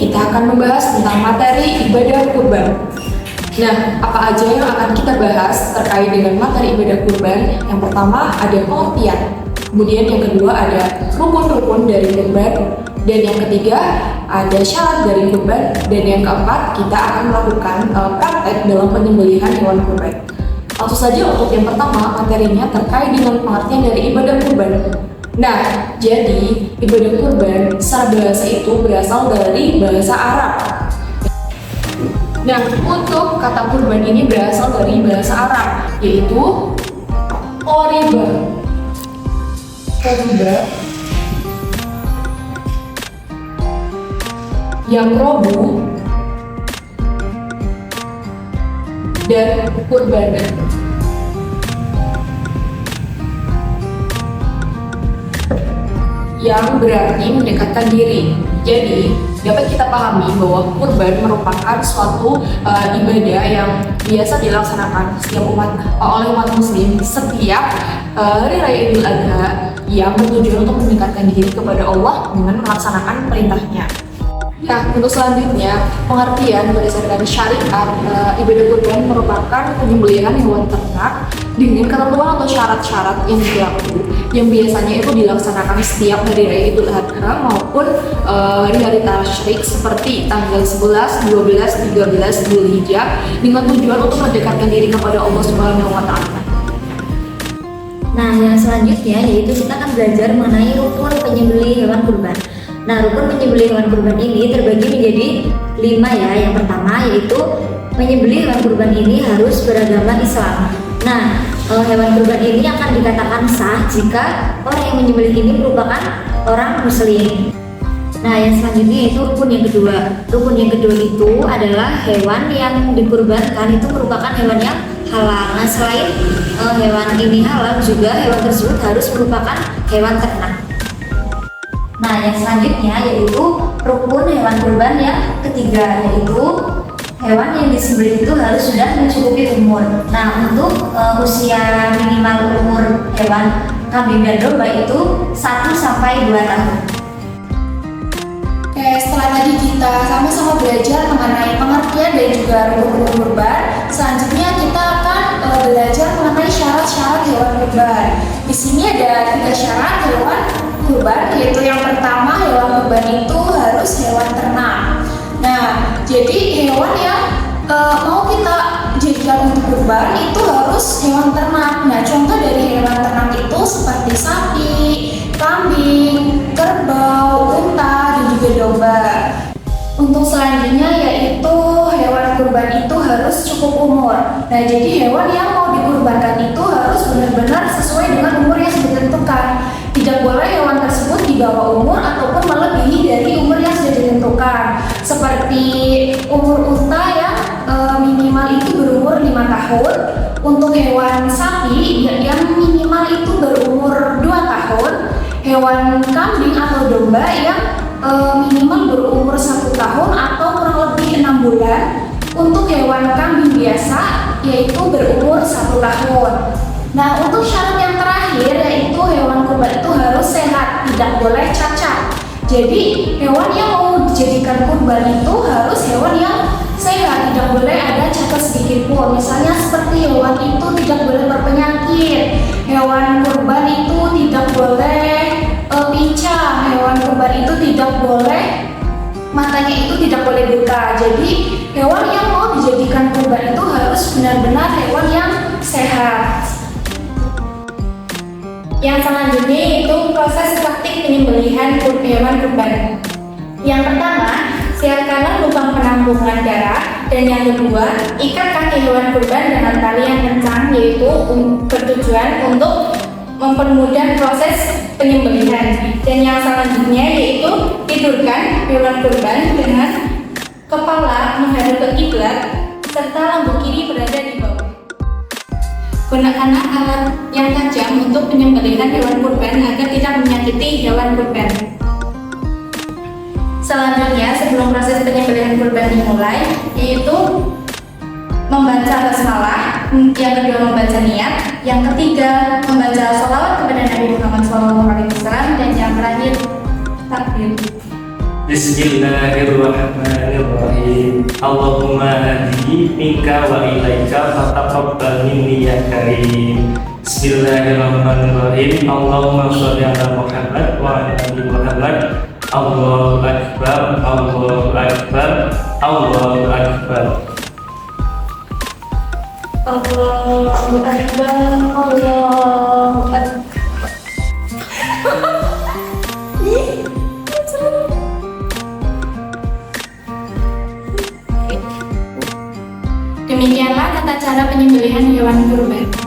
kita akan membahas tentang materi ibadah kurban. Nah, apa aja yang akan kita bahas terkait dengan materi ibadah kurban? Yang pertama ada pengertian, kemudian yang kedua ada rukun-rukun dari kurban, dan yang ketiga ada syarat dari kurban, dan yang keempat kita akan melakukan praktek dalam penyembelihan hewan kurban. Langsung saja untuk yang pertama, materinya terkait dengan pengertian dari ibadah kurban. Nah, jadi ibadah kurban secara bahasa itu berasal dari bahasa Arab. Nah, untuk kata kurban ini berasal dari bahasa Arab, yaitu qoriba. Yang robu dan kurban. Yang berarti mendekatkan diri. Jadi dapat kita pahami bahwa kurban merupakan suatu ibadah yang biasa dilaksanakan setiap oleh umat muslim setiap hari raya Idul Adha yang bertujuan untuk mendekatkan diri kepada Allah dengan melaksanakan perintahnya. Nah, untuk selanjutnya, pengertian berdasarkan syariat ibadah kurban merupakan penyembelihan hewan ternak dengan ketentuan atau syarat-syarat yang berlaku yang biasanya itu dilaksanakan setiap hari raya Idul Adha maupun hari-hari tasyrik seperti tanggal 11, 12, 13 Dzulhijjah dengan tujuan untuk mendekatkan diri kepada Allah Subhanahu wa taala. Nah, yang selanjutnya yaitu kita akan belajar mengenai rukun penyembelih hewan kurban. Nah, rukun penyembelih hewan kurban ini terbagi menjadi 5 ya. Yang pertama yaitu penyembelih hewan kurban ini harus beragama Islam. Nah, hewan kurban ini akan dikatakan sah jika orang yang menyembelih ini merupakan orang muslim. Nah, yang selanjutnya itu rukun yang kedua. Rukun yang kedua itu adalah hewan yang dikurbankan itu merupakan hewan yang halal. Nah, selain hewan ini halal, juga hewan tersebut harus merupakan hewan ternak. Nah, yang selanjutnya yaitu rukun hewan kurban yang ketiga, yaitu hewan yang disembelih itu harus sudah mencukupi umur. Nah, untuk usia minimal umur hewan kambing dan domba itu 1 sampai 2 tahun. Oke, setelah tadi kita sama-sama belajar mengenai pengertian dan juga rukun kurban, selanjutnya kita akan belajar mengenai syarat-syarat hewan kurban. Di sini ada 3 syarat hewan kurban, yaitu yang pertama hewan kurban itu harus hewan ternak. Nah, jadi hewan yang mau kita jadikan untuk kurban itu harus hewan ternak. Nah, contoh dari hewan ternak itu seperti sapi, kambing, kerbau, unta, dan juga domba. Untuk selanjutnya yaitu hewan kurban itu harus cukup umur. Nah, jadi hewan yang mau dikurbankan itu harus benar-benar sesuai dengan umur yang sudah ditentukan. Tidak boleh hewan tersebut di bawah umur ataupun melebihi dari umur yang sudah ditentukan. Seperti umur unta yang minimal itu berumur 5 tahun. Untuk hewan sapi yang minimal itu berumur 2 tahun. Hewan kambing atau domba yang minimal berumur 1 tahun atau kurang lebih 6 bulan. Untuk hewan kambing biasa yaitu berumur 1 tahun. Nah, untuk syarat yang terakhir yaitu hewan kurban itu harus sehat, tidak boleh cacat. Jadi hewan yang mau dijadikan kurban itu harus hewan yang sehat, tidak boleh ada cacat sedikit pun. Misalnya seperti hewan itu tidak boleh berpenyakit, hewan kurban itu tidak boleh pincang, hewan kurban itu tidak boleh matanya itu tidak boleh buta. Jadi hewan yang mau dijadikan kurban itu harus benar-benar hewan yang sehat. Yang selanjutnya yaitu proses praktik penyembelihan hewan kurban. Yang pertama, siapkanlah lubang penampungan darah, dan yang kedua, ikat kaki hewan kurban dengan tali yang kencang, yaitu bertujuan untuk mempermudah proses penyembelihan. Dan yang selanjutnya yaitu tidurkan hewan kurban dengan kepala menghadap ke kiblat serta lampu kiri berada di bawah. Gunakanlah alat yang tajam untuk penyembelihan hewan kurban agar tidak menyakiti hewan kurban. Selanjutnya, sebelum proses penyembelihan kurban dimulai, yaitu membaca basmalah, yang kedua membaca niat, yang ketiga membaca sholawat kepada Nabi Muhammad SAW, dan yang terakhir takbir. Bismillahirrahmanirrahim. Allahumma hadi minka wa ilaika fataqabbal minni ya karim. Bismillahirrahmanirrahim. Allahumma sholli ala Muhammad wa ala ali Muhammad. Allahu akbar, Allahu akbar, Allahu akbar. Allahu Akbar, Allahu Akbar. Demikianlah tata cara penyembelihan hewan kurban.